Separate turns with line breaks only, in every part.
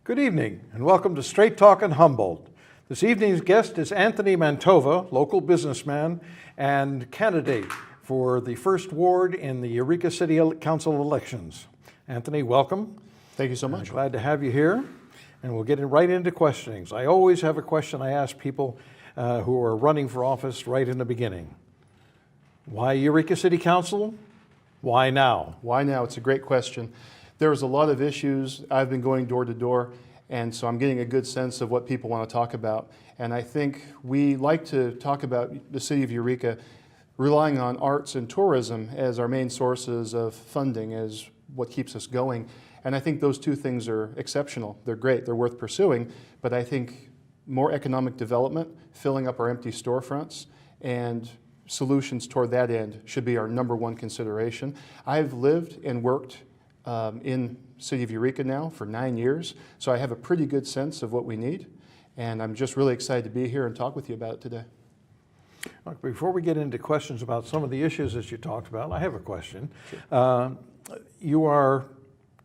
Good evening and welcome to Straight Talkin' Humboldt. This evening's guest is Anthony Mantova, local businessman and candidate for the first ward in the Eureka City Council elections. Anthony, welcome.
Thank you so much.
Glad to have you here, and we'll get right into questionings. I always have a question I ask people who are running for office right in the beginning. Why Eureka City Council? Why now?
Why now? It's a great question. There's a lot of issues. I've been going door to door, and so I'm getting a good sense of what people want to talk about. And I think we like to talk about the city of Eureka relying on arts and tourism as our main sources of funding, as what keeps us going. And I think those two things are exceptional. They're great. They're worth pursuing. But I think more economic development, filling up our empty storefronts, and solutions toward that end should be our number one consideration. I've lived and worked in city of Eureka now for 9 years, so I have a pretty good sense of what we need, and I'm just really excited to be here and talk with you about it today.
Before we get into questions about some of the issues that you talked about, I have a question. You are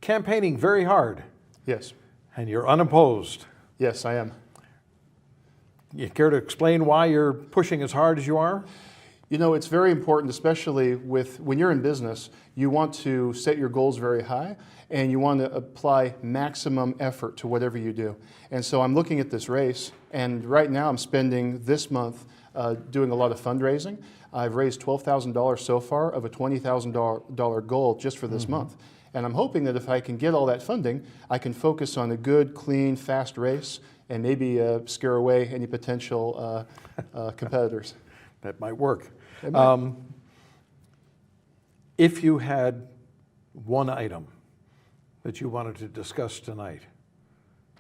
campaigning very hard.
Yes.
And you're unopposed.
Yes, I am.
You care to explain why you're pushing as hard as you are?
You know, it's very important, especially when you're in business, you want to set your goals very high and you want to apply maximum effort to whatever you do. And so I'm looking at this race, and right now I'm spending this month doing a lot of fundraising. I've raised $12,000 so far of a $20,000 goal just for this month. And I'm hoping that if I can get all that funding, I can focus on a good, clean, fast race and maybe scare away any potential competitors.
That might work. If you had one item that you wanted to discuss tonight,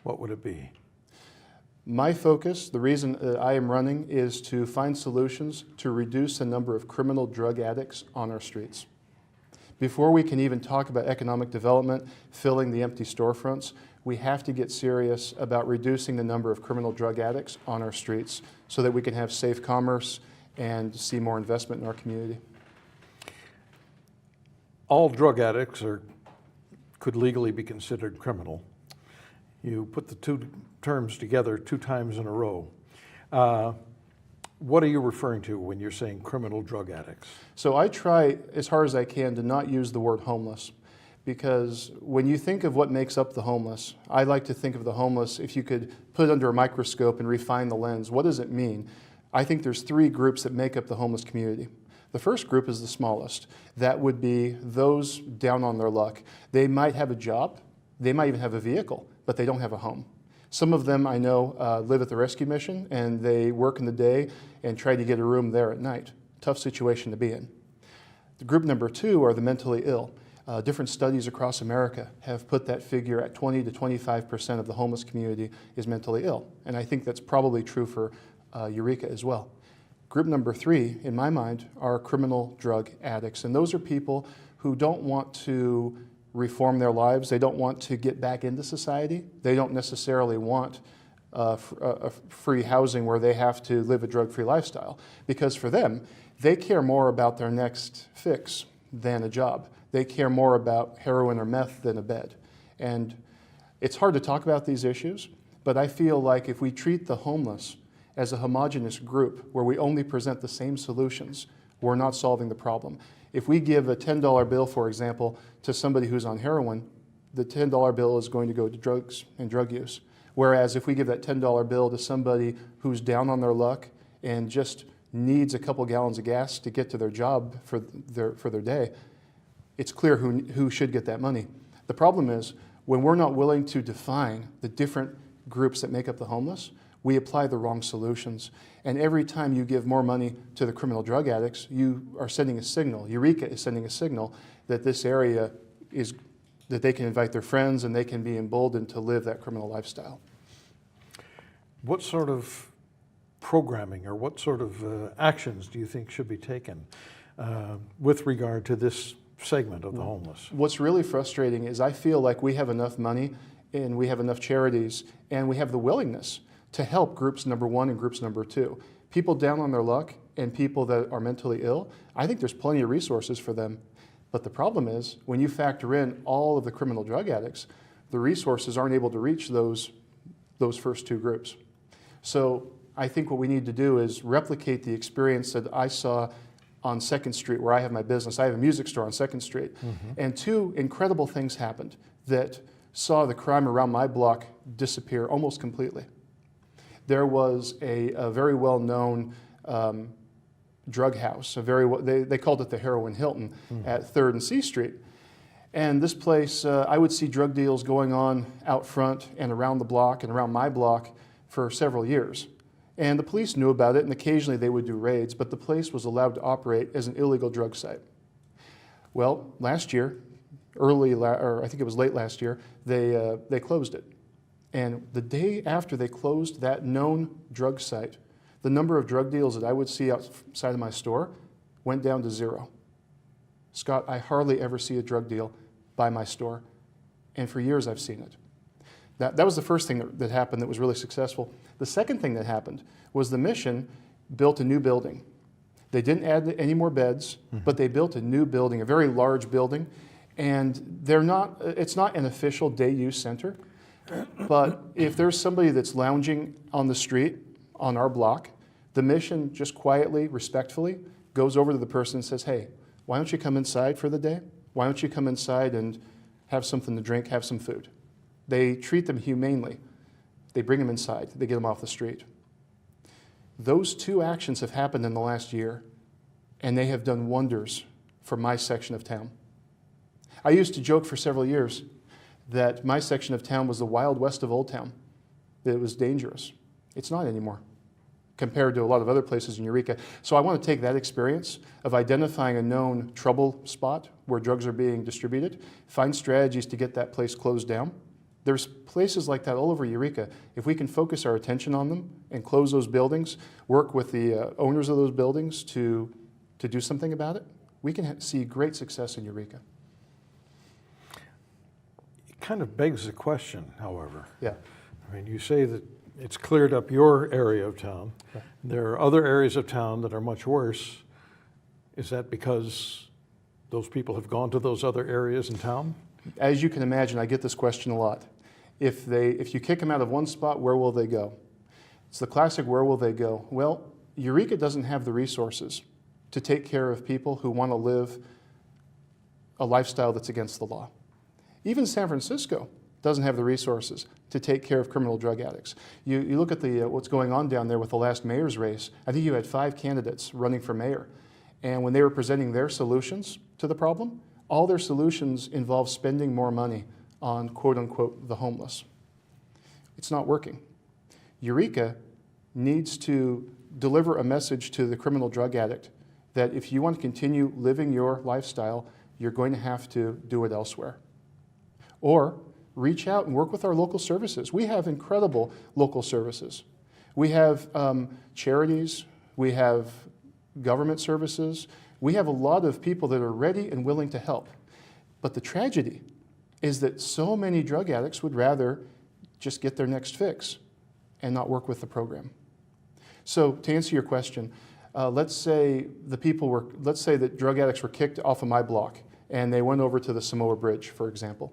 what would it be?
My focus, the reason that I am running, is to find solutions to reduce the number of criminal drug addicts on our streets. Before we can even talk about economic development, filling the empty storefronts, we have to get serious about reducing the number of criminal drug addicts on our streets so that we can have safe commerce and see more investment in our community.
All drug addicts could legally be considered criminal. You put the two terms together 2 times in a row. What are you referring to when you're saying criminal drug addicts?
So I try as hard as I can to not use the word homeless, because when you think of what makes up the homeless, I like to think of the homeless, if you could put it under a microscope and refine the lens, what does it mean? I think there's 3 groups that make up the homeless community. The first group is the smallest. That would be those down on their luck. They might have a job, they might even have a vehicle, but they don't have a home. Some of them I know live at the rescue mission, and they work in the day and try to get a room there at night. Tough situation to be in. The group number 2 are the mentally ill. Different studies across America have put that figure at 20 to 25% of the homeless community is mentally ill, and I think that's probably true for Eureka as well. Group number 3, in my mind, are criminal drug addicts, and those are people who don't want to reform their lives. They don't want to get back into society. They don't necessarily want free housing where they have to live a drug-free lifestyle, because for them, they care more about their next fix than a job. They care more about heroin or meth than a bed. And it's hard to talk about these issues, but I feel like if we treat the homeless as a homogeneous group where we only present the same solutions, we're not solving the problem. If we give a $10 bill, for example, to somebody who's on heroin, the $10 bill is going to go to drugs and drug use. Whereas if we give that $10 bill to somebody who's down on their luck and just needs a couple gallons of gas to get to their job for their day, it's clear who should get that money. The problem is when we're not willing to define the different groups that make up the homeless, we apply the wrong solutions. And every time you give more money to the criminal drug addicts, you are sending a signal. Eureka is sending a signal that this area is, that they can invite their friends and they can be emboldened to live that criminal lifestyle.
What sort of programming or what sort of actions do you think should be taken with regard to this segment of the homeless?
What's really frustrating is I feel like we have enough money and we have enough charities and we have the willingness to help groups number 1 and groups number 2. People down on their luck and people that are mentally ill, I think there's plenty of resources for them. But the problem is when you factor in all of the criminal drug addicts, the resources aren't able to reach those first two groups. So I think what we need to do is replicate the experience that I saw on 2nd Street, where I have my business. I have a music store on 2nd Street. And two incredible things happened that saw the crime around my block disappear almost completely. There was a very well-known drug house. They called it the Heroin Hilton at 3rd and C Street. And this place, I would see drug deals going on out front and around the block and around my block for several years. And the police knew about it, and occasionally they would do raids, but the place was allowed to operate as an illegal drug site. Well, last year, or I think it was late last year, they closed it. And the day after they closed that known drug site, the number of drug deals that I would see outside of my store went down to 0. Scott, I hardly ever see a drug deal by my store, and for years I've seen it. That was the first thing that happened that was really successful. The second thing that happened was the Mission built a new building. They didn't add any more beds, but they built a new building, a very large building, and it's not an official day use center, but if there's somebody that's lounging on the street on our block, the Mission just quietly, respectfully goes over to the person and says, hey, why don't you come inside for the day? Why don't you come inside and have something to drink, have some food? They treat them humanely. They bring them inside. They get them off the street. Those two actions have happened in the last year, and they have done wonders for my section of town. I used to joke for several years that my section of town was the Wild West of Old Town, that it was dangerous. It's not anymore compared to a lot of other places in Eureka. So I want to take that experience of identifying a known trouble spot where drugs are being distributed, find strategies to get that place closed down. There's places like that all over Eureka. If we can focus our attention on them and close those buildings, work with the owners of those buildings to do something about it, we can see great success in Eureka.
It kind of begs the question, however.
Yeah.
I mean, you say that it's cleared up your area of town.
Okay.
There are other areas of town that are much worse. Is that because those people have gone to those other areas in town?
As you can imagine, I get this question a lot. If you kick them out of one spot, where will they go? It's the classic, where will they go? Well, Eureka doesn't have the resources to take care of people who want to live a lifestyle that's against the law. Even San Francisco doesn't have the resources to take care of criminal drug addicts. You look at what's going on down there with the last mayor's race. I think you had 5 candidates running for mayor. And when they were presenting their solutions to the problem, all their solutions involve spending more money on quote-unquote the homeless. It's not working. Eureka needs to deliver a message to the criminal drug addict that if you want to continue living your lifestyle, you're going to have to do it elsewhere. Or reach out and work with our local services. We have incredible local services. We have charities, we have government services, we have a lot of people that are ready and willing to help. But the tragedy is that so many drug addicts would rather just get their next fix and not work with the program. So to answer your question, let's say that drug addicts were kicked off of my block and they went over to the Samoa Bridge, for example.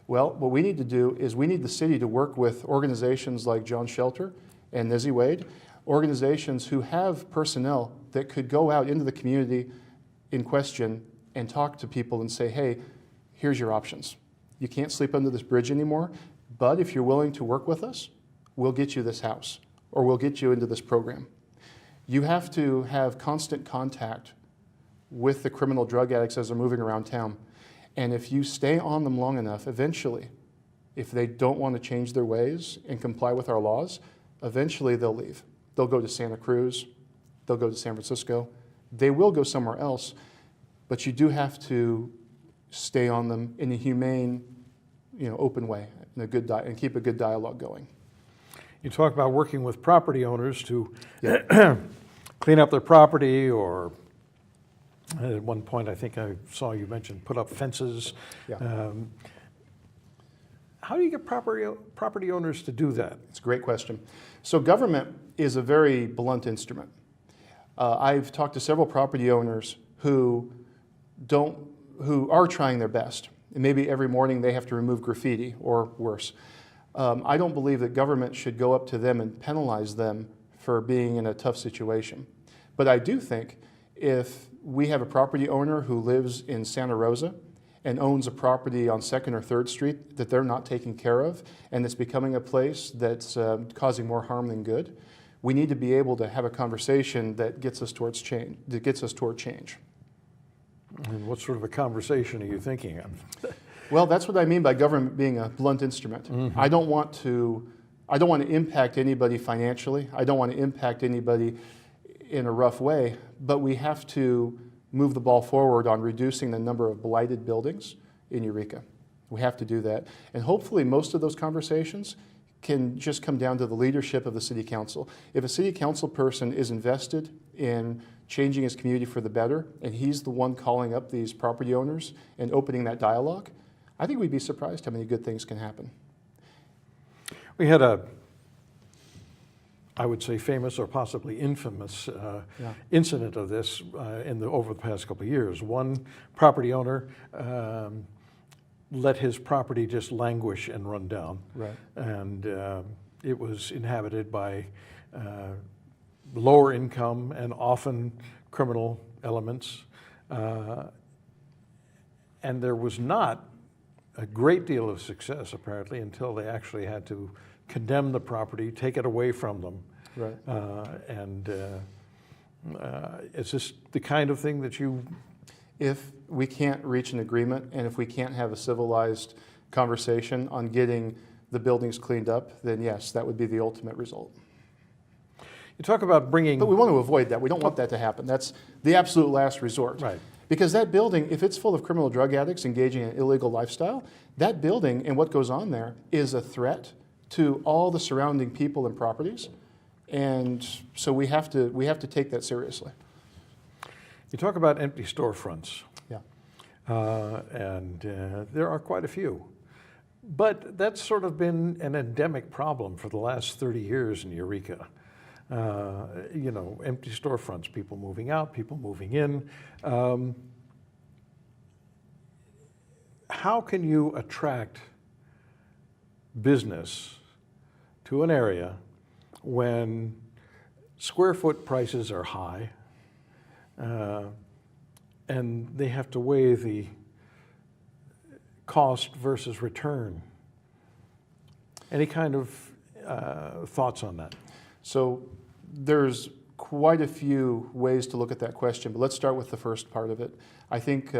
Well, what we need to do is we need the city to work with organizations like John Shelter and Nizzy Wade, organizations who have personnel that could go out into the community in question and talk to people and say, hey, here's your options. You can't sleep under this bridge anymore, but if you're willing to work with us, we'll get you this house, or we'll get you into this program. You have to have constant contact with the criminal drug addicts as they're moving around town. And if you stay on them long enough, eventually, if they don't want to change their ways and comply with our laws, eventually they'll leave. They'll go to Santa Cruz, they'll go to San Francisco, they will go somewhere else, but you do have to stay on them in a humane, open way, in a good and keep a good dialogue going.
You talk about working with property owners to clean up their property, or at one point I think I saw you mention put up fences.
Yeah.
How do you get property owners to do that?
It's a great question. So government is a very blunt instrument. I've talked to several property owners who are trying their best. And maybe every morning they have to remove graffiti or worse. I don't believe that government should go up to them and penalize them for being in a tough situation. But I do think if we have a property owner who lives in Santa Rosa and owns a property on 2nd or 3rd Street that they're not taking care of, and it's becoming a place that's causing more harm than good, we need to be able to have a conversation that gets us towards change, toward change.
And what sort of a conversation are you thinking of?
Well, that's what I mean by government being a blunt instrument. I don't want to impact anybody financially. I don't want to impact anybody in a rough way, but we have to move the ball forward on reducing the number of blighted buildings in Eureka. We have to do that. And hopefully most of those conversations can just come down to the leadership of the city council. If a city council person is invested in changing his community for the better, and he's the one calling up these property owners and opening that dialogue, I think we'd be surprised how many good things can happen.
We had a, I would say, famous or possibly infamous incident of this over the past couple of years. One property owner let his property just languish and run down.
Right.
And it was inhabited by lower income and often criminal elements. And there was not a great deal of success, apparently, until they actually had to condemn the property, take it away from them.
Right.
Is this the kind of thing that you...
If we can't reach an agreement and if we can't have a civilized conversation on getting the buildings cleaned up, then yes, that would be the ultimate result.
You talk about bringing...
But we want to avoid that. We don't want that to happen. That's the absolute last resort.
Right.
Because that building, if it's full of criminal drug addicts engaging in an illegal lifestyle, that building and what goes on there is a threat to all the surrounding people and properties. And so we have to take that seriously.
You talk about empty storefronts.
Yeah.
There are quite a few. But that's sort of been an endemic problem for the last 30 years in Eureka. You know, empty storefronts, people moving out, people moving in. How can you attract business to an area when square foot prices are high and they have to weigh the cost versus return? Any kind of thoughts on that?
So there's quite a few ways to look at that question, but let's start with the first part of it. I think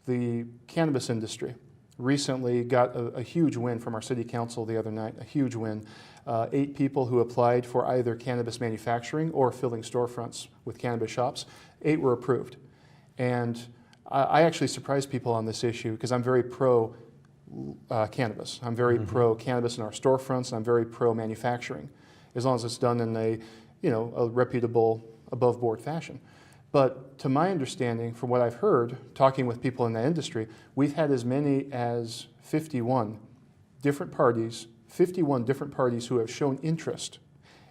the cannabis industry recently got a huge win from our city council the other night, a huge win. 8 people who applied for either cannabis manufacturing or filling storefronts with cannabis shops. 8 were approved. And I actually surprised people on this issue because I'm very pro cannabis. I'm very pro cannabis in our storefronts, and I'm very pro manufacturing, as long as it's done in a reputable, above board fashion. But to my understanding, from what I've heard, talking with people in that industry, we've had as many as 51 different parties who have shown interest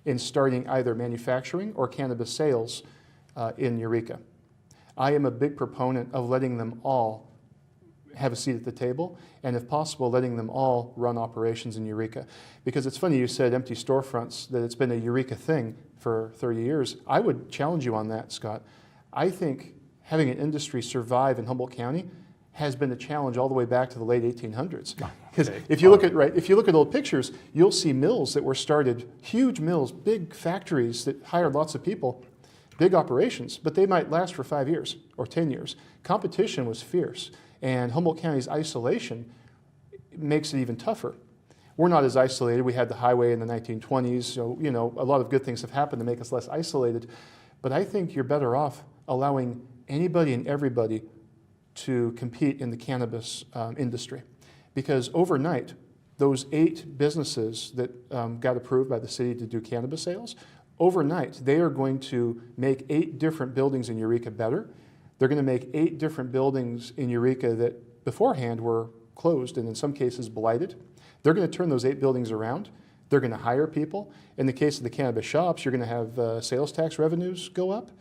in starting either manufacturing or cannabis sales in Eureka. I am a big proponent of letting them all have a seat at the table, and if possible, letting them all run operations in Eureka. Because it's funny you said empty storefronts, that it's been a Eureka thing for 30 years. I would challenge you on that, Scott. I think having an industry survive in Humboldt County has been a challenge all the way back to the late 1800s. Because if you look at old pictures, you'll see mills that were started, huge mills, big factories that hired lots of people, big operations, but they might last for 5 years or 10 years. Competition was fierce, and Humboldt County's isolation makes it even tougher. We're not as isolated. We had the highway in the 1920s, so a lot of good things have happened to make us less isolated. But I think you're better off allowing anybody and everybody to compete in the cannabis industry. Because overnight, those 8 businesses that got approved by the city to do cannabis sales, overnight, they are going to make 8 different buildings in Eureka better. They're going to make 8 different buildings in Eureka that beforehand were closed and in some cases blighted. They're going to turn those 8 buildings around. They're going to hire people. In the case of the cannabis shops, you're going to have sales tax revenues go up.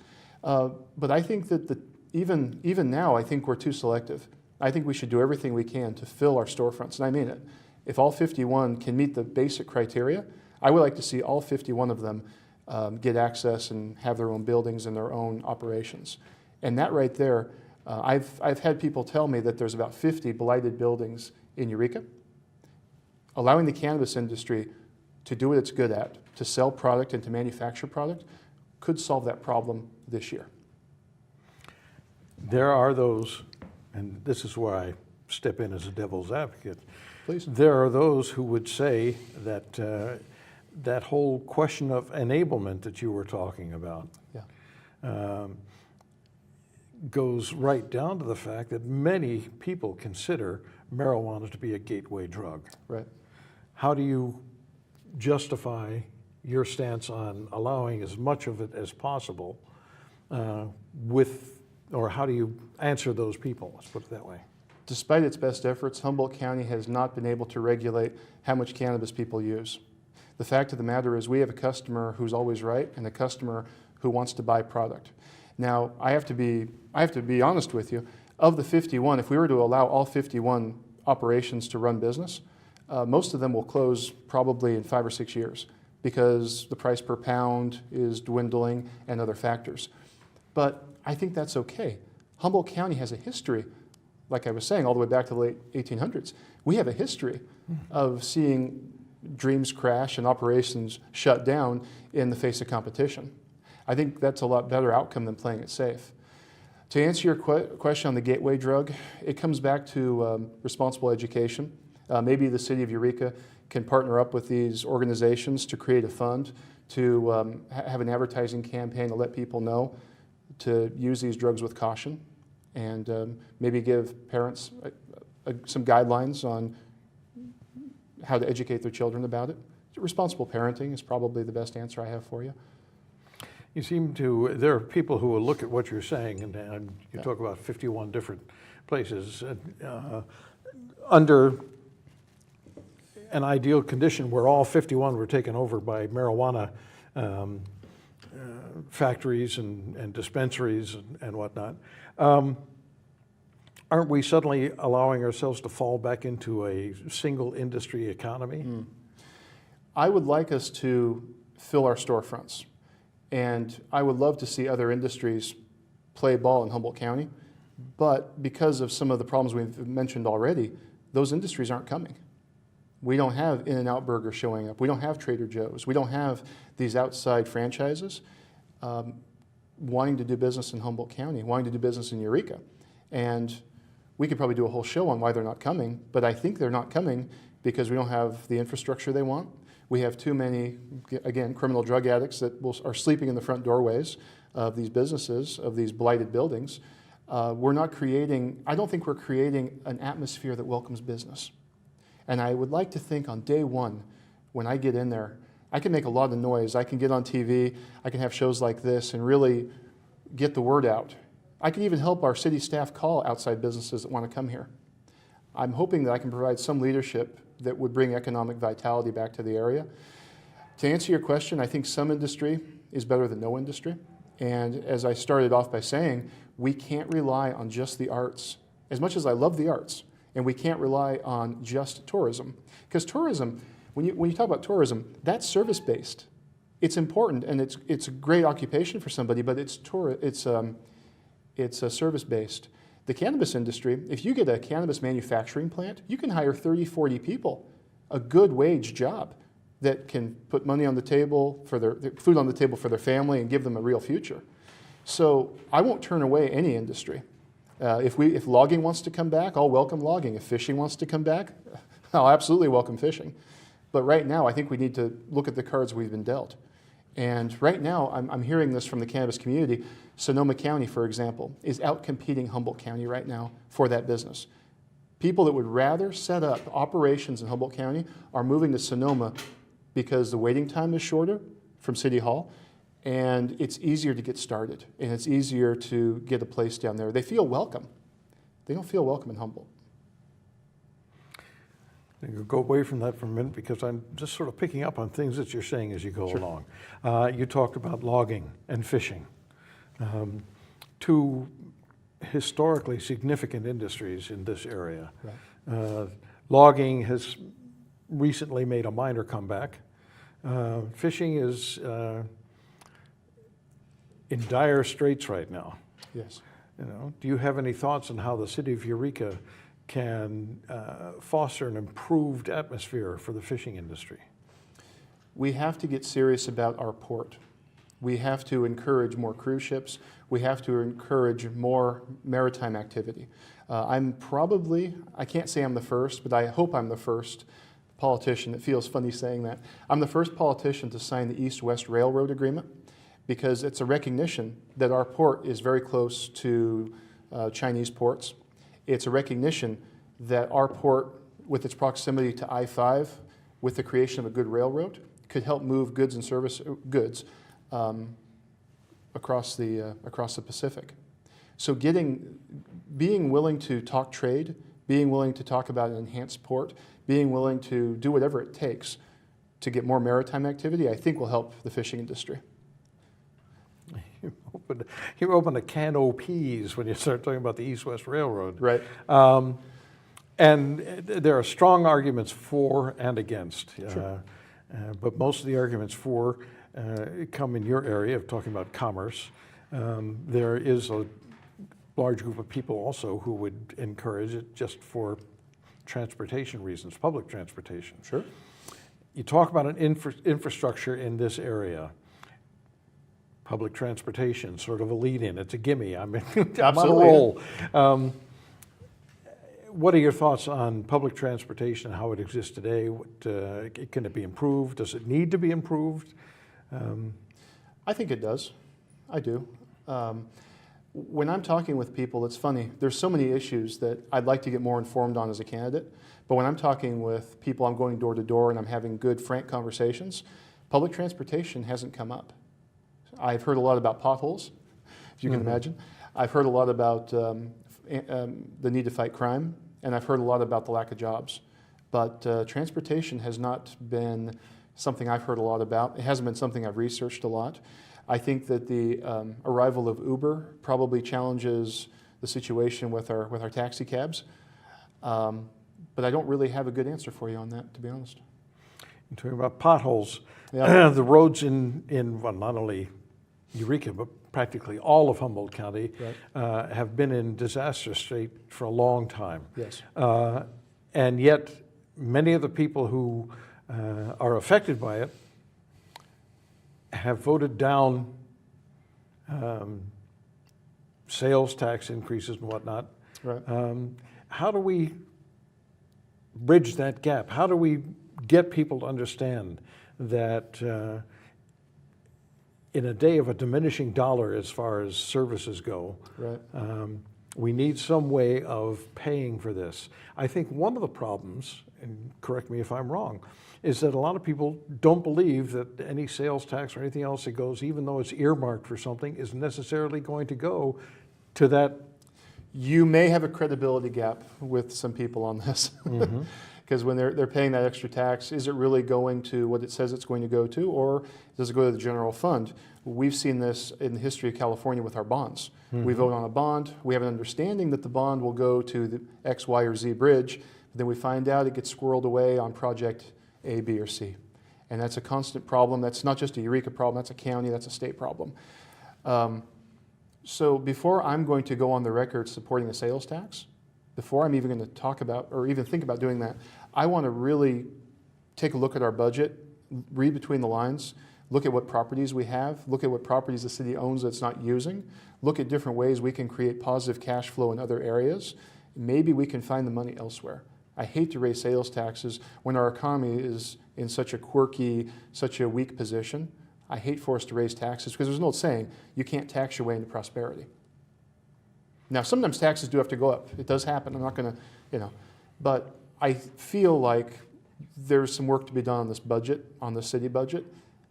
But I think that even now, I think we're too selective. I think we should do everything we can to fill our storefronts, and I mean it. If all 51 can meet the basic criteria, I would like to see all 51 of them get access and have their own buildings and their own operations. And that right there, I've had people tell me that there's about 50 blighted buildings in Eureka. Allowing the cannabis industry to do what it's good at, to sell product and to manufacture product, could solve that problem this year.
There are those, and this is where I step in as a devil's advocate.
Please.
There are those who would say that that whole question of enablement that you were talking about goes right down to the fact that many people consider marijuana to be a gateway drug.
Right.
How do you justify your stance on allowing as much of it as possible or how do you answer those people? Let's put it that way.
Despite its best efforts, Humboldt County has not been able to regulate how much cannabis people use. The fact of the matter is we have a customer who's always right and a customer who wants to buy product. Now, I have to be honest with you. Of the 51, if we were to allow all 51 operations to run business, most of them will close probably in 5 or 6 years because the price per pound is dwindling and other factors. But I think that's okay. Humboldt County has a history, like I was saying, all the way back to the late 1800s. We have a history of seeing dreams crash and operations shut down in the face of competition. I think that's a lot better outcome than playing it safe. To answer your question on the gateway drug, it comes back to responsible education. Maybe the city of Eureka can partner up with these organizations to create a fund to have an advertising campaign to let people know to use these drugs with caution and maybe give parents some guidelines on how to educate their children about it. Responsible parenting is probably the best answer I have for you.
You seem to, there are people who will look at what you're saying and you talk about 51 different places. Under an ideal condition where all 51 were taken over by marijuana factories and dispensaries and whatnot, aren't we suddenly allowing ourselves to fall back into a single industry economy?
I would like us to fill our storefronts. And I would love to see other industries play ball in Humboldt County. But because of some of the problems we've mentioned already, those industries aren't coming. We don't have In-N-Out Burger showing up. We don't have Trader Joe's. We don't have these outside franchises wanting to do business in Humboldt County, wanting to do business in Eureka. And we could probably do a whole show on why they're not coming, but I think they're not coming because we don't have the infrastructure they want. We have too many, again, criminal drug addicts that are sleeping in the front doorways of these businesses, of these blighted buildings. We're not creating, I don't think we're creating an atmosphere that welcomes business. And I would like to think on day one, when I get in there, I can make a lot of noise. I can get on TV, I can have shows like this and really get the word out. I can even help our city staff call outside businesses that want to come here. I'm hoping that I can provide some leadership that would bring economic vitality back to the area. To answer your question, I think some industry is better than no industry. And as I started off by saying, we can't rely on just the arts. As much as I love the arts, and we can't rely on just tourism. Because tourism, when you talk about tourism, that's service-based. It's important, and it's a great occupation for somebody, but it's service-based. The cannabis industry, if you get a cannabis manufacturing plant, you can hire 30, 40 people, a good wage job that can put money on the table for their food on the table for their family and give them a real future. So I won't turn away any industry. If logging wants to come back, I'll welcome logging. If fishing wants to come back, I'll absolutely welcome fishing. But right now, I think we need to look at the cards we've been dealt. And right now, I'm hearing this from the cannabis community. Sonoma County, for example, is out-competing Humboldt County right now for that business. People that would rather set up operations in Humboldt County are moving to Sonoma because the waiting time is shorter from City Hall, and it's easier to get started, and it's easier to get a place down there. They feel welcome. They don't feel welcome in Humboldt.
Go away from that for a minute because I'm just sort of picking up on things that you're saying as you go along. You talked about logging and fishing. Two historically significant industries in this area.
Right.
Logging has recently made a minor comeback. Fishing is in dire straits right now.
Yes.
You know, do you have any thoughts on how the city of Eureka can foster an improved atmosphere for the fishing industry?
We have to get serious about our port. We have to encourage more cruise ships. We have to encourage more maritime activity. I can't say I'm the first, but I hope I'm the first politician. It feels funny saying that. I'm the first politician to sign the East-West Railroad Agreement because it's a recognition that our port is very close to Chinese ports. It's a recognition that our port, with its proximity to I-5, with the creation of a good railroad, could help move goods and goods across the Pacific. So being willing to talk trade, being willing to talk about an enhanced port, being willing to do whatever it takes to get more maritime activity, I think will help the fishing industry.
You open a can of peas when you start talking about the East-West Railroad.
Right.
And there are strong arguments for and against.
Sure.
But most of the arguments for come in your area of talking about commerce. There is a large group of people also who would encourage it just for transportation reasons, public transportation.
Sure. You
talk about an infrastructure in this area. Public transportation, sort of a lead-in. It's a gimme. I mean, I'm on a roll. What are your thoughts on public transportation and how it exists today? Can it be improved? Does it need to be improved?
I think it does. I do. When I'm talking with people, it's funny. There's so many issues that I'd like to get more informed on as a candidate. But when I'm talking with people, I'm going door to door and I'm having good, frank conversations, public transportation hasn't come up. I've heard a lot about potholes, if you can imagine. I've heard a lot about the need to fight crime, and I've heard a lot about the lack of jobs. But transportation has not been something I've heard a lot about. It hasn't been something I've researched a lot. I think that the arrival of Uber probably challenges the situation with our taxi cabs. But I don't really have a good answer for you on that, to be honest.
You're talking about potholes.
Yeah.
The roads in well, not only Eureka, but practically all of Humboldt County have been in disaster state for a long time.
Yes.
And yet, many of the people who are affected by it have voted down sales tax increases and whatnot.
Right.
How do we bridge that gap? How do we get people to understand that in a day of a diminishing dollar as far as services go, we need some way of paying for this? I think one of the problems, and correct me if I'm wrong, is that a lot of people don't believe that any sales tax or anything else that goes, even though it's earmarked for something, is necessarily going to go to that.
You may have a credibility gap with some people on this. Because when they're paying that extra tax, is it really going to what it says it's going to go to, or does it go to the general fund? We've seen this in the history of California with our bonds. We vote on a bond, we have an understanding that the bond will go to the X, Y, or Z bridge, but then we find out it gets squirreled away on project A, B, or C. And that's a constant problem. That's not just a Eureka problem, that's a county, that's a state problem. So before I'm going to go on the record supporting a sales tax, before I'm even going to talk about or even think about doing that, I want to really take a look at our budget, read between the lines, look at what properties we have, look at what properties the city owns that's not using, look at different ways we can create positive cash flow in other areas. Maybe we can find the money elsewhere. I hate to raise sales taxes when our economy is in such a quirky, such a weak position. I hate for us to raise taxes because there's an old saying, you can't tax your way into prosperity. Now, sometimes taxes do have to go up. It does happen. I'm not going to, but I feel like there's some work to be done on this budget, on the city budget,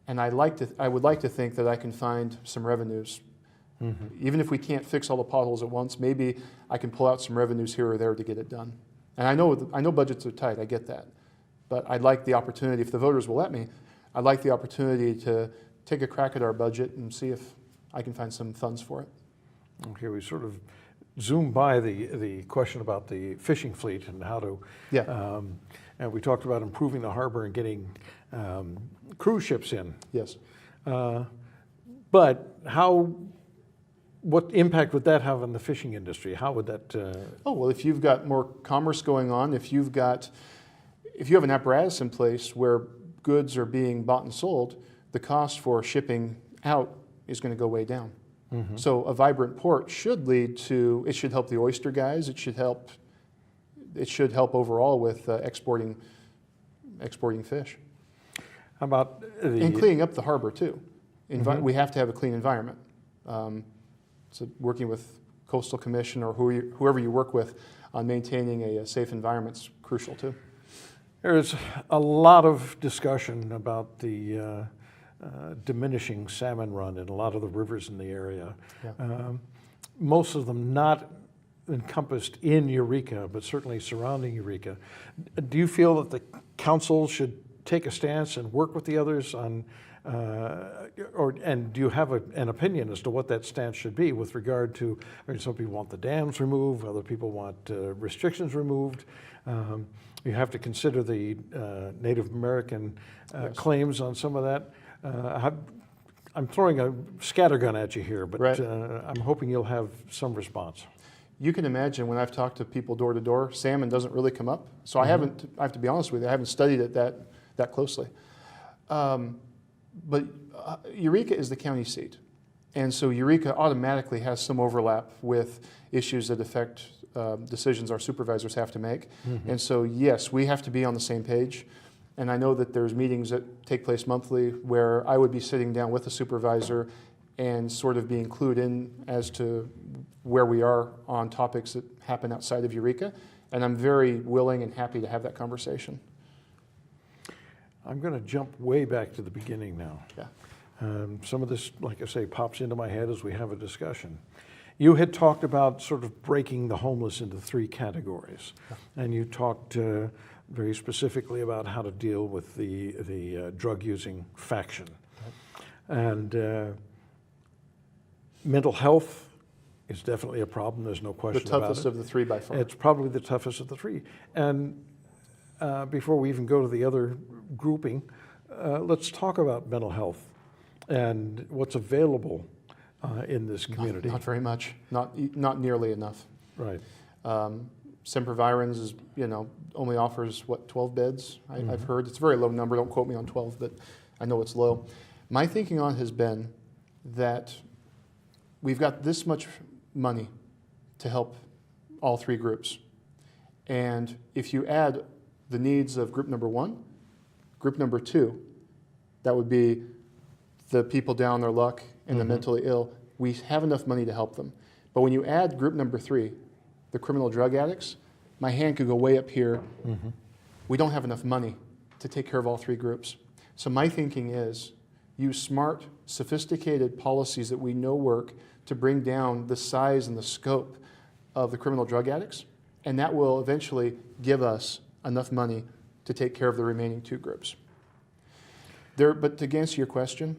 and I would like to think that I can find some revenues. Even if we can't fix all the potholes at once, maybe I can pull out some revenues here or there to get it done. And I know budgets are tight. I get that, but I'd like the opportunity, if the voters will let me, I'd like the opportunity to take a crack at our budget and see if I can find some funds for it.
Okay, we sort of zoom by the question about the fishing fleet and how to,
Yeah.
and we talked about improving the harbor and getting cruise ships in.
Yes.
But what impact would that have on the fishing industry? How would that?
Oh, well, if you've got more commerce going on, if you have an apparatus in place where goods are being bought and sold, the cost for shipping out is going to go way down.
Mm-hmm.
So a vibrant port should it should help the oyster guys, it should help overall with exporting fish.
How about
And cleaning up the harbor too.
Mm-hmm.
We have to have a clean environment. So working with Coastal Commission or whoever you work with on maintaining a safe environment is crucial too.
There's a lot of discussion about the diminishing salmon run in a lot of the rivers in the area.
Yeah.
Most of them not encompassed in Eureka, but certainly surrounding Eureka. Do you feel that the council should take a stance and work with the others on, and do you have an opinion as to what that stance should be with regard to, I mean, some people want the dams removed, other people want restrictions removed. You have to consider the Native American
Yes.
claims on some of that. I'm throwing a scattergun at you here, but
Right.
I'm hoping you'll have some response.
You can imagine when I've talked to people door to door, salmon doesn't really come up. So I have to be honest with you, I haven't studied it that closely. But Eureka is the county seat. And so Eureka automatically has some overlap with issues that affect decisions our supervisors have to make.
Mm-hmm.
And so yes, we have to be on the same page. And I know that there's meetings that take place monthly where I would be sitting down with the supervisor and sort of being clued in as to where we are on topics that happen outside of Eureka. And I'm very willing and happy to have that conversation.
I'm going to jump way back to the beginning now.
Yeah.
Some of this, like I say, pops into my head as we have a discussion. You had talked about sort of breaking the homeless into three categories. Yeah. And you talked very specifically about how to deal with the drug-using faction. Right. And mental health is definitely a problem. There's no question about it.
The toughest of the three by far.
It's probably the toughest of the three. And before we even go to the other grouping, let's talk about mental health and what's available in this community.
Not very much. Not nearly enough.
Right.
Sempervirens is, only offers, 12 beds? I've heard. It's a very low number. Don't quote me on 12, but I know it's low. My thinking on it has been that we've got this much money to help all three groups. And if you add the needs of group number one, group number two, that would be the people down on their luck and the mentally ill, we have enough money to help them. But when you add group number three, the criminal drug addicts, my hand could go way up here. We don't have enough money to take care of all three groups. So my thinking is use smart, sophisticated policies that we know work to bring down the size and the scope of the criminal drug addicts, and that will eventually give us enough money to take care of the remaining two groups. But to answer your question,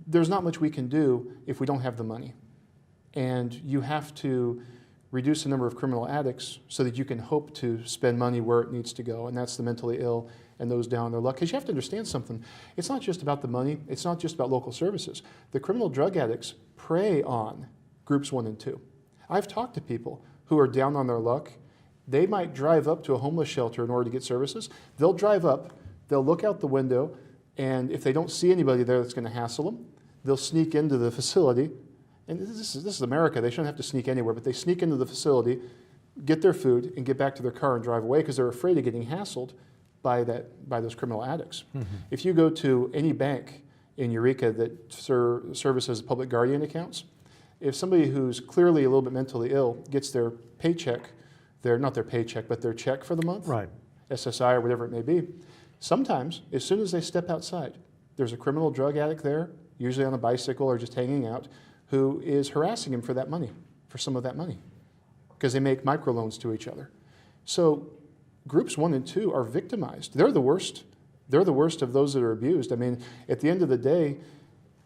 there's not much we can do if we don't have the money. And you have to reduce the number of criminal addicts so that you can hope to spend money where it needs to go, and that's the mentally ill and those down on their luck. Because you have to understand something. It's not just about the money. It's not just about local services. The criminal drug addicts prey on groups 1 and 2. I've talked to people who are down on their luck. They might drive up to a homeless shelter in order to get services. They'll drive up, they'll look out the window, and if they don't see anybody there that's going to hassle them, they'll sneak into the facility. And this is America. They shouldn't have to sneak anywhere, but they sneak into the facility, get their food, and get back to their car and drive away because they're afraid of getting hassled by those criminal addicts. If you go to any bank in Eureka that services public guardian accounts, if somebody who's clearly a little bit mentally ill gets their paycheck, not their paycheck, but their check for the month,
Right.
SSI or whatever it may be, sometimes, as soon as they step outside, there's a criminal drug addict there, usually on a bicycle or just hanging out, who is harassing him for that money, for some of that money, because they make microloans to each other. So groups 1 and 2 are victimized. They're the worst. They're the worst of those that are abused. I mean, at the end of the day,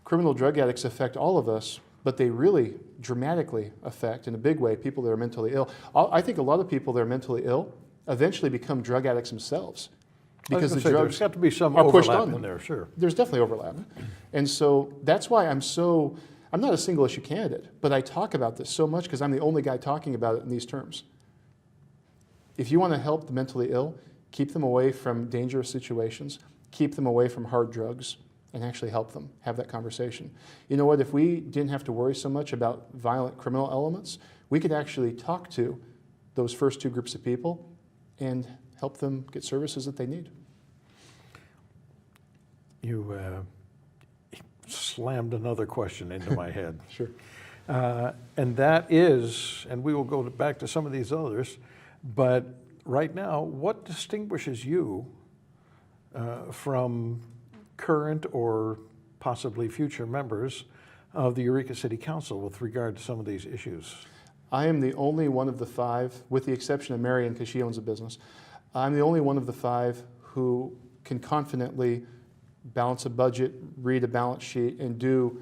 criminal drug addicts affect all of us, but they really dramatically affect, in a big way, people that are mentally ill. I think a lot of people that are mentally ill eventually become drug addicts themselves because the drugs
there's got to be some
are pushed
overlap
on
in
them.
there, sure.
There's definitely overlap. And so that's why I'm not a single issue candidate, but I talk about this so much because I'm the only guy talking about it in these terms. If you want to help the mentally ill, keep them away from dangerous situations, keep them away from hard drugs, and actually help them have that conversation. You know what, if we didn't have to worry so much about violent criminal elements, we could actually talk to those first two groups of people and help them get services that they need.
You slammed another question into my head.
Sure.
And that is, and we will go back to some of these others, but right now, what distinguishes you from current or possibly future members of the Eureka City Council with regard to some of these issues?
I am the only one of the five, with the exception of Marion because she owns a business, I'm the only one of the five who can confidently balance a budget, read a balance sheet, and do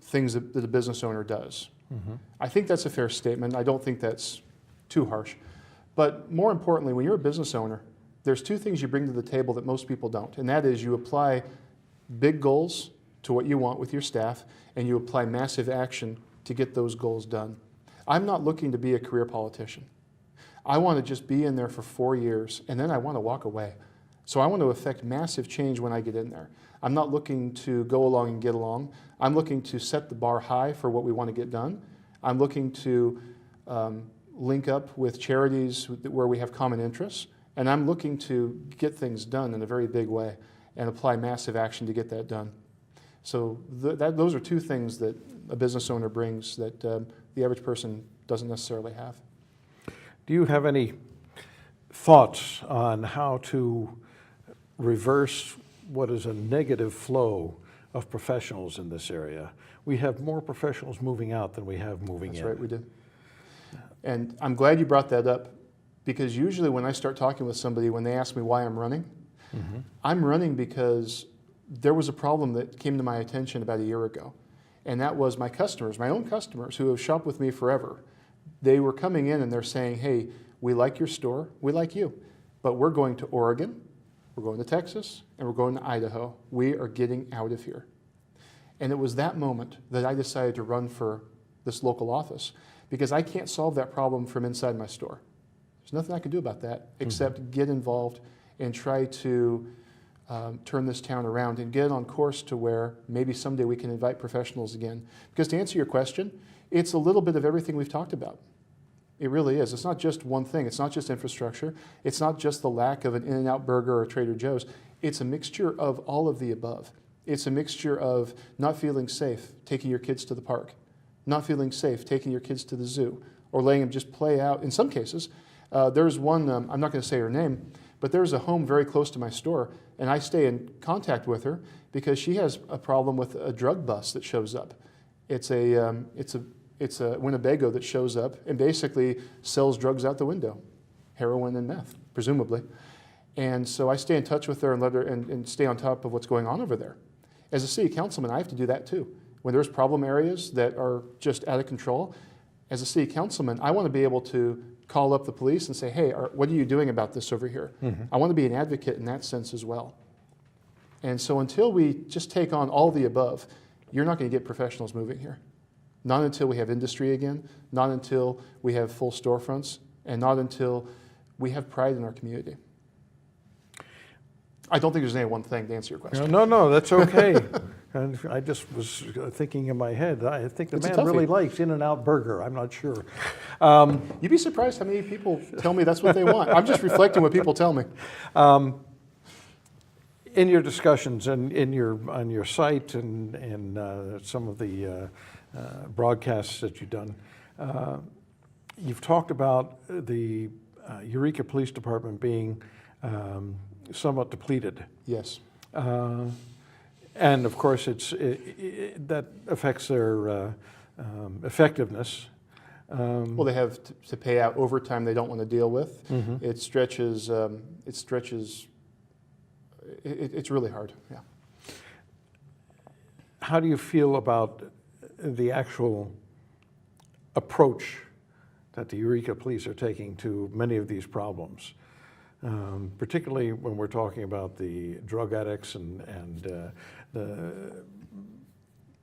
things that a business owner does. Mm-hmm. I think that's a fair statement. I don't think that's too harsh. But more importantly, when you're a business owner, there's two things you bring to the table that most people don't, and that is you apply big goals to what you want with your staff, and you apply massive action to get those goals done. I'm not looking to be a career politician. I want to just be in there for 4 years, and then I want to walk away. So I want to affect massive change when I get in there. I'm not looking to go along and get along. I'm looking to set the bar high for what we want to get done. I'm looking to link up with charities where we have common interests, and I'm looking to get things done in a very big way and apply massive action to get that done. So those are two things that a business owner brings that the average person doesn't necessarily have.
Do you have any thoughts on how to reverse what is a negative flow of professionals in this area? We have more professionals moving out than we have moving in.
That's right, we do. And I'm glad you brought that up, because usually when I start talking with somebody, when they ask me why I'm running, mm-hmm. I'm running because there was a problem that came to my attention about a year ago. And that was my customers, my own customers who have shopped with me forever. They were coming in and they're saying, hey, we like your store, we like you, but we're going to Oregon, we're going to Texas, and we're going to Idaho. We are getting out of here. And it was that moment that I decided to run for this local office, because I can't solve that problem from inside my store. There's nothing I can do about that except get involved and try to turn this town around and get on course to where maybe someday we can invite professionals again. Because to answer your question, it's a little bit of everything we've talked about. It really is. It's not just one thing. It's not just infrastructure. It's not just the lack of an In-N-Out burger or a Trader Joe's. It's a mixture of all of the above. It's a mixture of not feeling safe taking your kids to the park, not feeling safe taking your kids to the zoo, or letting them just play out. In some cases, there's one, I'm not going to say her name, but there's a home very close to my store, and I stay in contact with her because she has a problem with a drug bus that shows up. It's a Winnebago that shows up and basically sells drugs out the window, heroin and meth, presumably. And so I stay in touch with her and let her and stay on top of what's going on over there. As a city councilman, I have to do that too. When there's problem areas that are just out of control, as a city councilman, I want to be able to call up the police and say, hey, what are you doing about this over here? Mm-hmm. I want to be an advocate in that sense as well. And so until we just take on all the above, you're not going to get professionals moving here. Not until we have industry again, not until we have full storefronts, and not until we have pride in our community. I don't think there's any one thing to answer your question.
No, that's okay. And I just was thinking in my head, I think the man really likes In-N-Out Burger. I'm not sure.
You'd be surprised how many people tell me that's what they want. I'm just reflecting what people tell me.
In your discussions and on your site and some of the broadcasts that you've done, you've talked about the Eureka Police Department being somewhat depleted.
Yes.
And of course, that affects their effectiveness.
Well, they have to pay out overtime they don't want to deal with. Mm-hmm. It's really hard, yeah.
How do you feel about the actual approach that the Eureka police are taking to many of these problems, particularly when we're talking about the drug addicts and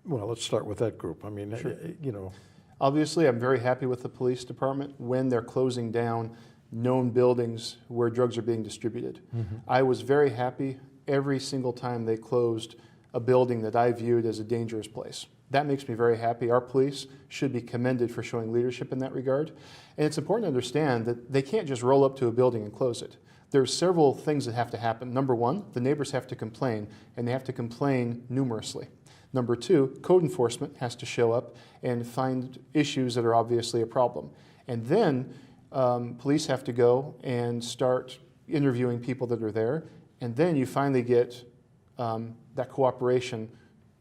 well, let's start with that group. I mean,
Sure.
you know.
Obviously, I'm very happy with the police department when they're closing down known buildings where drugs are being distributed.
Mm-hmm.
I was very happy every single time they closed a building that I viewed as a dangerous place. That makes me very happy. Our police should be commended for showing leadership in that regard. And it's important to understand that they can't just roll up to a building and close it. There's several things that have to happen. Number one, the neighbors have to complain, and they have to complain numerously. Number two, code enforcement has to show up and find issues that are obviously a problem. And then police have to go and start interviewing people that are there. And then you finally get that cooperation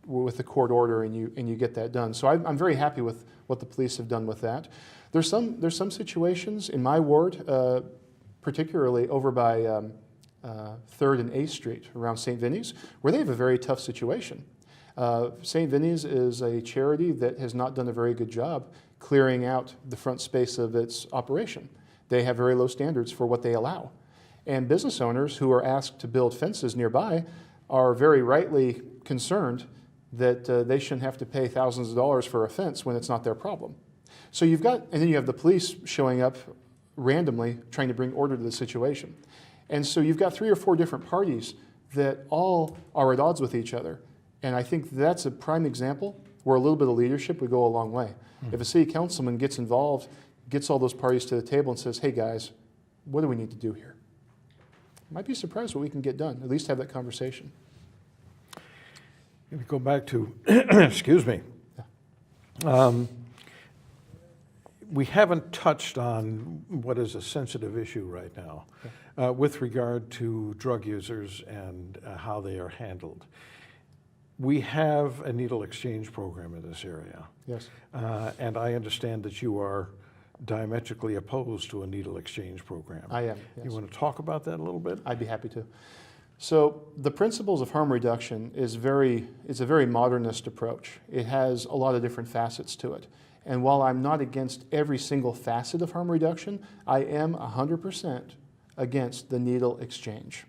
with the court order, and you get that done. So I'm very happy with what the police have done with that. There's some situations in my ward, particularly over by 3rd and 8th Street around St. Vinny's, where they have a very tough situation. St. Vinny's is a charity that has not done a very good job clearing out the front space of its operation. They have very low standards for what they allow. And business owners who are asked to build fences nearby are very rightly concerned that they shouldn't have to pay thousands of dollars for a fence when it's not their problem. So you've got, and then you have the police showing up randomly trying to bring order to the situation. And so you've got 3 or 4 different parties that all are at odds with each other. And I think that's a prime example where a little bit of leadership would go a long way. If a city councilman gets involved, gets all those parties to the table and says, hey guys, what do we need to do here? Might be surprised what we can get done, at least have that conversation.
If we go back to, excuse me, we haven't touched on what is a sensitive issue right now with regard to drug users and how they are handled. We have a needle exchange program in this area.
Yes.
And I understand that you are diametrically opposed to a needle exchange program.
I am, yes.
You want to talk about that a little bit?
I'd be happy to. So the principles of harm reduction is a very modernist approach. It has a lot of different facets to it. And while I'm not against every single facet of harm reduction, I am 100% against the needle exchange,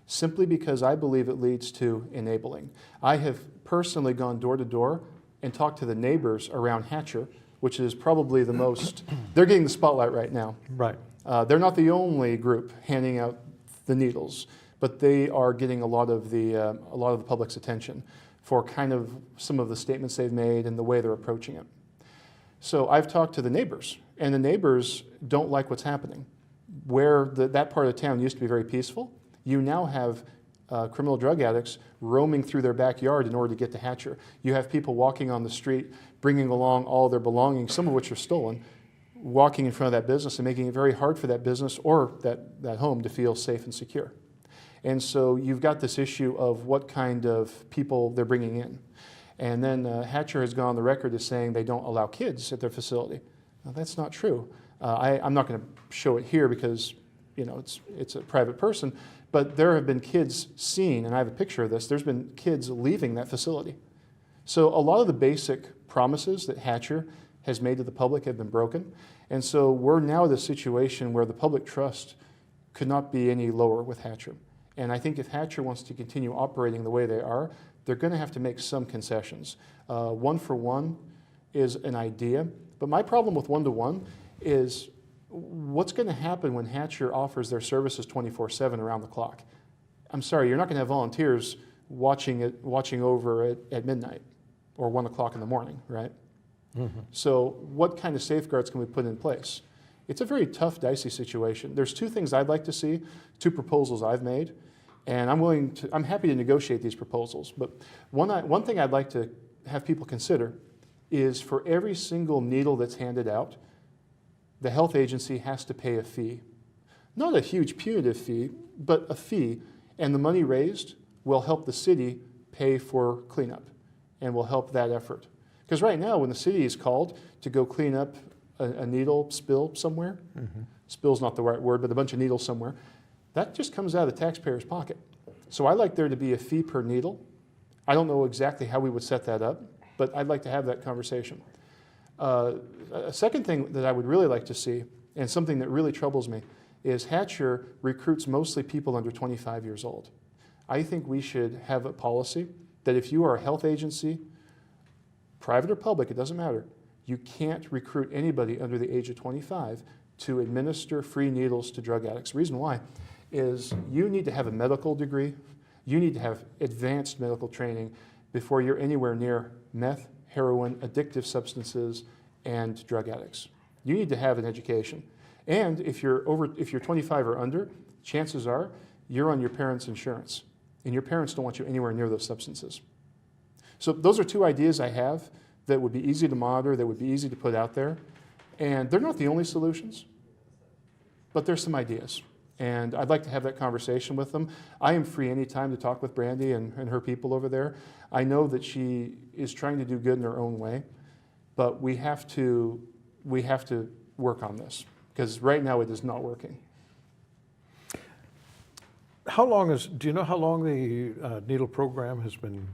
simply because I believe it leads to enabling. I have personally gone door to door and talked to the neighbors around Hatcher, which is probably the most, they're getting the spotlight right now.
Right.
They're not the only group handing out the needles, but they are getting a lot of the public's attention for kind of some of the statements they've made and the way they're approaching it. So I've talked to the neighbors, and the neighbors don't like what's happening. Where that part of town used to be very peaceful, you now have criminal drug addicts roaming through their backyard in order to get to Hatcher. You have people walking on the street, bringing along all their belongings, some of which are stolen, walking in front of that business and making it very hard for that business or that home to feel safe and secure. And so you've got this issue of what kind of people they're bringing in. And then Hatcher has gone on the record as saying they don't allow kids at their facility. Now, that's not true. I'm not going to show it here because it's a private person, but there have been kids seen, and I have a picture of this, there's been kids leaving that facility. So a lot of the basic promises that Hatcher has made to the public have been broken. And so we're now at a situation where the public trust could not be any lower with Hatcher. And I think if Hatcher wants to continue operating the way they are, they're going to have to make some concessions. 1-for-1 is an idea, but my problem with 1-to-1 is what's going to happen when Hatcher offers their services 24/7 around the clock? I'm sorry, you're not going to have volunteers watching over at midnight or 1 o'clock in the morning, right? Mm-hmm. So what kind of safeguards can we put in place? It's a very tough, dicey situation. There's 2 things I'd like to see, 2 proposals I've made, and I'm happy to negotiate these proposals. But one thing I'd like to have people consider is for every single needle that's handed out, the health agency has to pay a fee. Not a huge punitive fee, but a fee, and the money raised will help the city pay for cleanup and will help that effort. Because right now, when the city is called to go clean up a needle spill somewhere, spill's not the right word, but a bunch of needles somewhere, that just comes out of the taxpayer's pocket. So I like there to be a fee per needle. I don't know exactly how we would set that up. but I'd like to have that conversation. A second thing that I would really like to see, and something that really troubles me, is Hatcher recruits mostly people under 25 years old. I think we should have a policy that if you are a health agency, private or public, it doesn't matter, you can't recruit anybody under the age of 25 to administer free needles to drug addicts. The reason why is you need to have a medical degree, you need to have advanced medical training before you're anywhere near meth, heroin, addictive substances, and drug addicts. You need to have an education. And if you're 25 or under, chances are you're on your parents' insurance, and your parents don't want you anywhere near those substances. So those are two ideas I have that would be easy to monitor, that would be easy to put out there. And they're not the only solutions, but there's some ideas. And I'd like to have that conversation with them. I am free anytime to talk with Brandy and her people over there. I know that she is trying to do good in her own way, but we have to work on this, because right now it is not working.
Do you know how long the needle program has been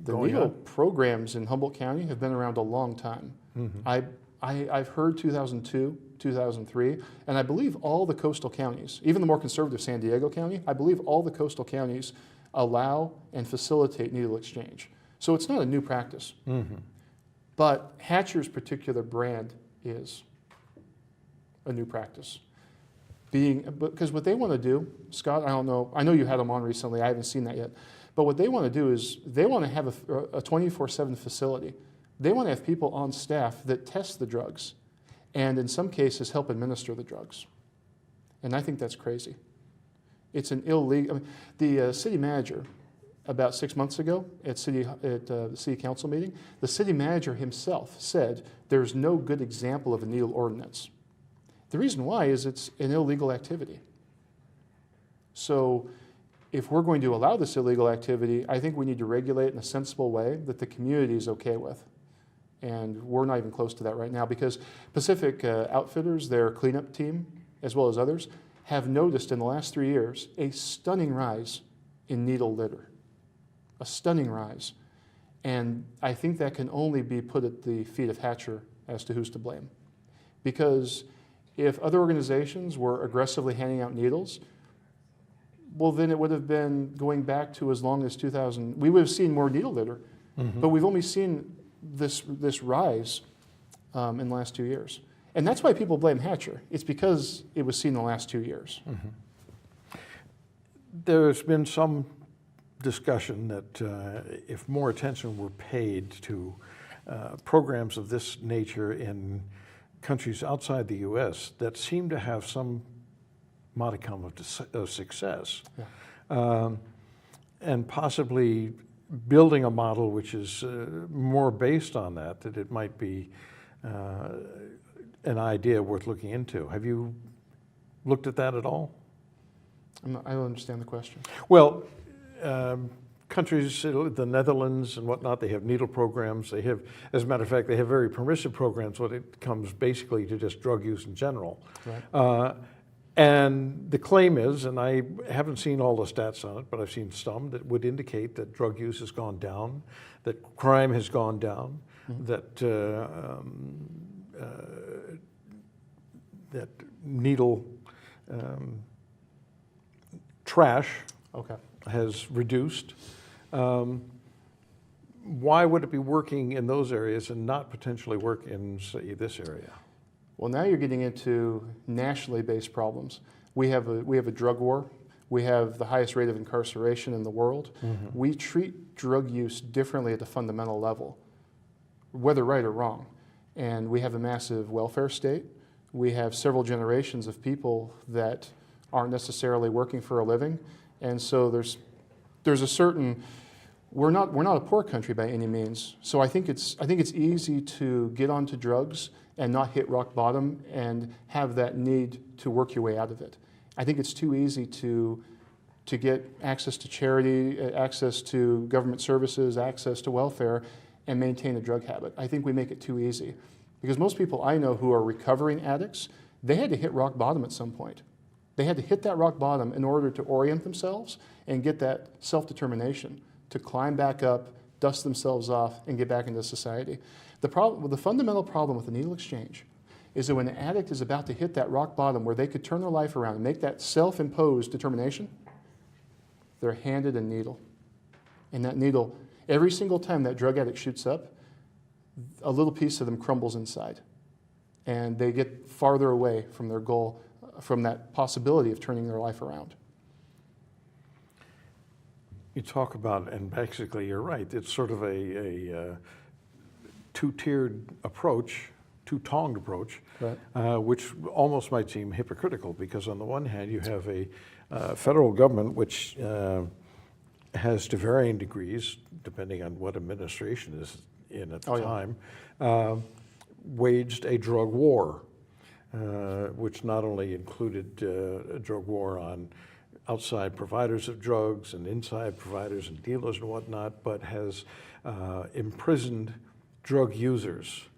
going
The needle
on?
programs in Humboldt County have been around a long time.
Mm-hmm.
I've heard 2002, 2003, and I believe all the coastal counties, even the more conservative San Diego County, I believe all the coastal counties allow and facilitate needle exchange. So it's not a new practice.
Mm-hmm.
But Hatcher's particular brand is a new practice. Because what they want to do, Scott, I don't know, I know you had them on recently, I haven't seen that yet, but what they want to do is they want to have a 24/7 facility. They want to have people on staff that test the drugs and in some cases help administer the drugs. And I think that's crazy. It's an illegal, I mean, the city manager, about 6 months ago at the city council meeting, the city manager himself said there's no good example of a needle ordinance. The reason why is it's an illegal activity. So if we're going to allow this illegal activity, I think we need to regulate it in a sensible way that the community is okay with. And we're not even close to that right now, because Pacific Outfitters, their cleanup team, as well as others, have noticed in the last 3 years a stunning rise in needle litter. A stunning rise. And I think that can only be put at the feet of Hatcher as to who's to blame. Because if other organizations were aggressively handing out needles, well, then it would have been going back to as long as 2000. We would have seen more needle litter, but we've only seen this rise in the last 2 years. And that's why people blame Hatcher. It's because it was seen in the last 2 years.
There's been some discussion that if more attention were paid to programs of this nature in countries outside the U.S. that seem to have some modicum of success, and possibly building a model which is more based on that it might be an idea worth looking into. Have you looked at that at all?
I don't understand the question.
Well, countries, the Netherlands and whatnot, they have needle programs. They have, as a matter of fact, they have very permissive programs when it comes basically to just drug use in general.
Right.
And the claim is, and I haven't seen all the stats on it, but I've seen some that would indicate that drug use has gone down, that crime has gone down, that that needle trash has reduced. Why would it be working in those areas and not potentially work in, say, this area?
Well, now you're getting into nationally based problems. We have a drug war. We have the highest rate of incarceration in the world. We treat drug use differently at the fundamental level, whether right or wrong. And we have a massive welfare state. We have several generations of people that aren't necessarily working for a living. And so there's a certain, we're not a poor country by any means. So I think it's easy to get onto drugs and not hit rock bottom and have that need to work your way out of it. I think it's too easy to get access to charity, access to government services, access to welfare, and maintain a drug habit. I think we make it too easy. Because most people I know who are recovering addicts, they had to hit rock bottom at some point. They had to hit that rock bottom in order to orient themselves and get that self-determination to climb back up dust themselves off, and get back into society. The fundamental problem with the needle exchange is that when an addict is about to hit that rock bottom where they could turn their life around and make that self-imposed determination, they're handed a needle. And that needle, every single time that drug addict shoots up, a little piece of them crumbles inside. And they get farther away from their goal, from that possibility of turning their life around.
You talk about, and basically you're right, it's sort of a two-tiered approach, two-tonged approach,
Right.
which almost might seem hypocritical, because on the one hand you have a federal government which has, to varying degrees, depending on what administration is in at the time, waged a drug war, which not only included a drug war on outside providers of drugs and inside providers and dealers and whatnot, but has imprisoned drug users.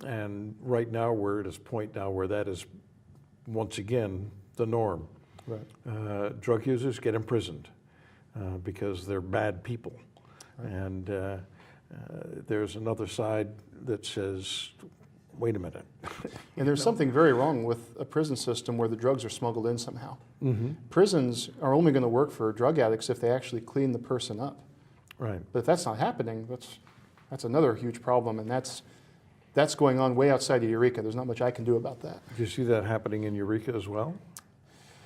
And right now we're at a point now where that is once again the norm.
Right.
Drug users get imprisoned because they're bad people. Right. And there's another side that says, wait a minute.
And there's something very wrong with a prison system where the drugs are smuggled in somehow.
Mm-hmm.
Prisons are only going to work for drug addicts if they actually clean the person up.
Right.
But if that's not happening, that's another huge problem, and that's going on way outside of Eureka. There's not much I can do about that.
Do you see that happening in Eureka as well?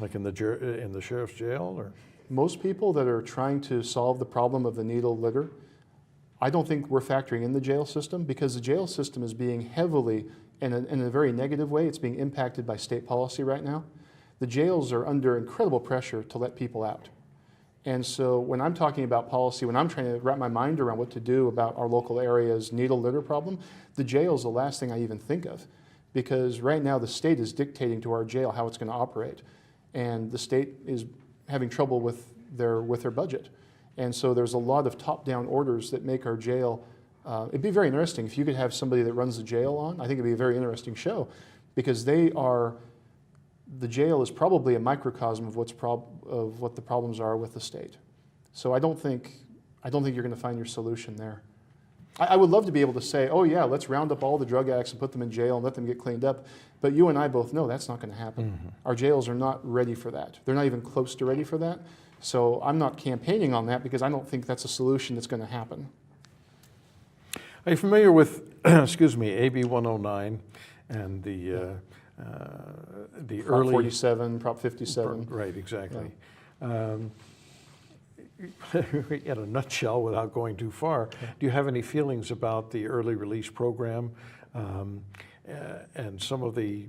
Like in the sheriff's jail? Or?
Most people that are trying to solve the problem of the needle litter, I don't think we're factoring in the jail system, because the jail system is being heavily, in a very negative way, it's being impacted by state policy right now. The jails are under incredible pressure to let people out. And so when I'm talking about policy, when I'm trying to wrap my mind around what to do about our local area's needle litter problem, the jail is the last thing I even think of. Because right now the state is dictating to our jail how it's going to operate. And the state is having trouble with their budget. And so there's a lot of top-down orders that make our jail, it'd be very interesting if you could have somebody that runs the jail on. I think it'd be a very interesting show, because the jail is probably a microcosm of what the problems are with the state. So I don't think you're going to find your solution there. I would love to be able to say, oh yeah, let's round up all the drug addicts and put them in jail and let them get cleaned up. But you and I both know that's not going to happen. Mm-hmm. Our jails are not ready for that. They're not even close to ready for that. So I'm not campaigning on that, because I don't think that's a solution that's going to happen.
Are you familiar with, excuse me, AB 109 and the
Prop
early
47, Prop 57?
Right, exactly.
Yeah.
In a nutshell, without going too far, do you have any feelings about the early release program and some of the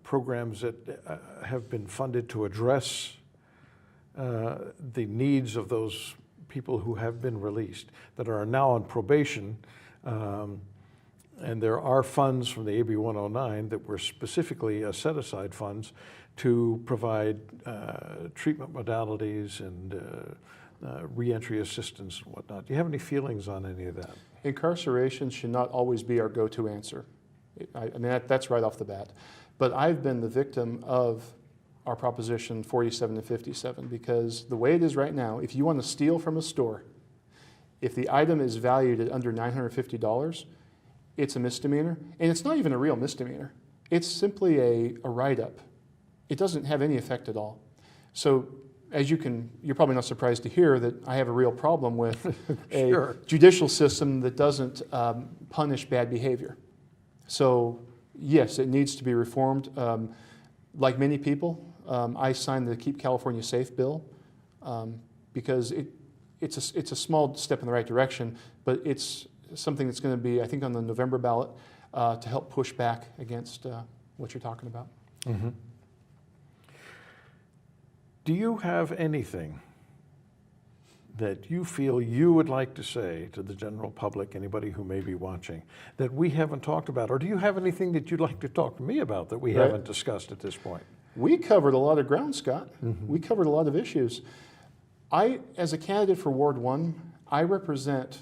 programs that have been funded to address the needs of those people who have been released, that are now on probation? And there are funds from the AB 109 that were specifically set-aside funds to provide treatment modalities and reentry assistance and whatnot. Do you have any feelings on any of that? Incarceration
should not always be our go-to answer. I mean, that's right off the bat. But I've been the victim of our Proposition 47 and 57, because the way it is right now, if you want to steal from a store, if the item is valued at under $950, it's a misdemeanor. And it's not even a real misdemeanor. It's simply a write-up. It doesn't have any effect at all. So as you're probably not surprised to hear that I have a real problem with a judicial system that doesn't punish bad behavior. So yes, it needs to be reformed. Like many people, I signed the Keep California Safe bill because it's a small step in the right direction, but it's something that's going to be, I think, on the November ballot to help push back against what you're talking about.
Mm-hmm. Do you have anything that you feel you would like to say to the general public, anybody who may be watching, that we haven't talked about? Or do you have anything that you'd like to talk to me about that we haven't discussed at this point?
We covered a lot of ground, Scott.
Mm-hmm.
We covered a lot of issues. As a candidate for Ward 1, I represent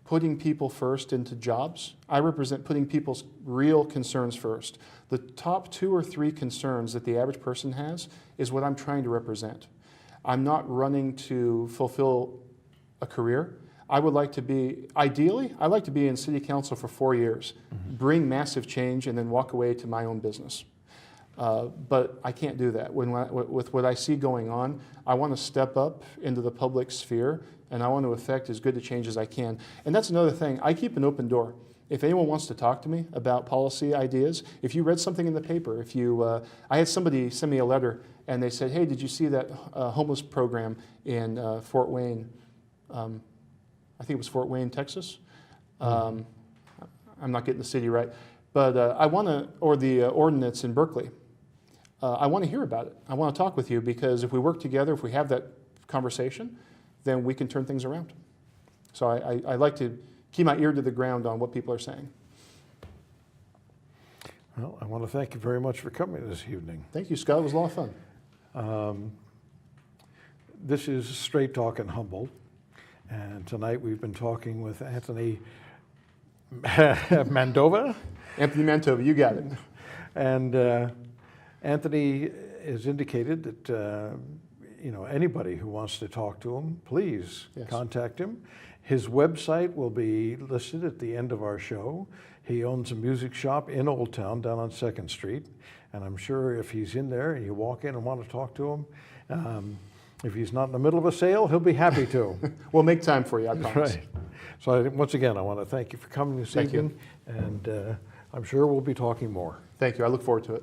putting people first into jobs. I represent putting people's real concerns first. The top 2 or 3 concerns that the average person has is what I'm trying to represent. I'm not running to fulfill a career. I would like to be, ideally, I'd like to be in city council for 4 years, bring massive change, and then walk away to my own business. But I can't do that. With what I see going on, I want to step up into the public sphere, and I want to affect as good a change as I can. And that's another thing. I keep an open door. If anyone wants to talk to me about policy ideas, if you read something in the paper, if you, I had somebody send me a letter, and they said, hey, did you see that homeless program in Fort Wayne? I think it was Fort Wayne, Texas. I'm not getting the city right. But I want to, or the ordinance in Berkeley. I want to hear about it. I want to talk with you, because if we work together, if we have that conversation, then we can turn things around. So I like to keep my ear to the ground on what people are saying.
Well, I want to thank you very much for coming this evening.
Thank you, Scott. It was a lot of fun.
This is Straight Talking Humboldt, and tonight we've been talking with Anthony Mantova.
Anthony Mantova, you got it.
And Anthony has indicated that anybody who wants to talk to him, please contact him. His website will be listed at the end of our show. He owns a music shop in Old Town down on 2nd Street. And I'm sure if he's in there and you walk in and want to talk to him, if he's not in the middle of a sale, he'll be happy to.
We'll make time for you, I promise.
Right. So once again, I want to thank you for coming this evening. And I'm sure we'll be talking more.
Thank you. I look forward to it.